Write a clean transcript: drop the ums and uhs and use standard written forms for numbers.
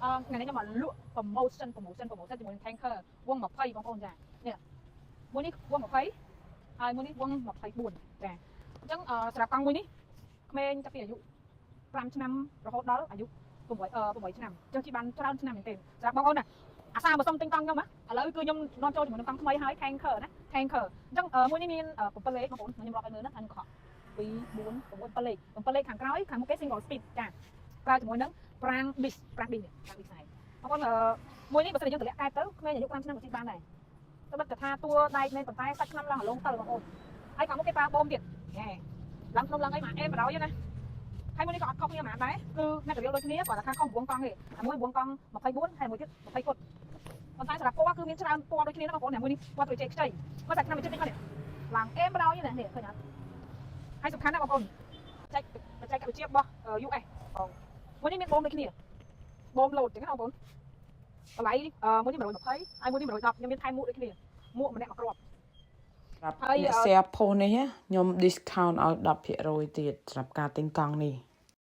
ngày nay cho mà lụa promotion thì muốn tanker quân một phay bóng ôn ra nè muốn đi quân một phay ai muốn đi quân một phay buồn nè chẳng sạp con muốn đi men chắc bây giờ 5 năm rồi hốt đóอายุ6 ឆ្នាំចឹងជីបានច្រើនឆ្នាំមែនទេសម្រាប់បងប្អូនណាអាសាមកសុំទិញកង់ខ្ញុំណាឥឡូវគឺខ្ញុំនាំចូលជាមួយនឹងកង់ថ្មីហើយ tanker ណា tanker អញ្ចឹងមួយនេះមាន7លេខបងប្អូនខ្ញុំរាប់ឲ្យមើលណាខាងខក2 4 6 7លេខខាងក្រោយខាងមុខគេ single speed ចាប្រើជាមួយនឹងប្រាំង bis ខ្សែបងប្អូនមួយនេះបើសិនយើងតម្លាក់កែទៅក្មេងអាយុ 5 ឆ្នាំក៏ជីបានដែរទៅបិទថាតួដែកមែនប៉ុន្តែសាច់ឆ្នាំឡើងឡងទៅបងប្អូនហើយខាងមុខគេប្រើបូមទៀតណែឡើងក្នុងឡើងអីមកអេមបរោយណាហើយមួយនេះក៏អត់ខុសគ្នាហ្មងដែរគឺអ្នករវល់ដូចគ្នាគាត់ថាខុស9កង់ទេមួយ9កង់24ហើយមួយទៀត20គុតប៉ុន្តែសម្រាប់ពណ៌គឺមានច្រើនពណ៌ដូចគ្នាណាបងប្អូនមួយនេះពណ៌ត្រជាខ្ចីគាត់តែឆ្នាំមួយទៀតនេះគាត់ឡើងអេមបរោយណានេះឃើញអត់ហើយសំខាន់ណាបងប្អូនចែកបច្ចេកវិទ្យារបស់ US បងមួយនេះមានបូមដូចគ្នាបូមលោតចឹងណាបងប្អូនតម្លៃមួយនេះ120ហើយមួយនេះ110ខ្ញុំមានថែមមួកដូចគ្នាមួកម្នាក់មួយគ្រាប់ហើយ share post នេះខ្ញុំ discount ឲ្យ 10% ទៀតសម្រាប់ការទិញកង់នេះ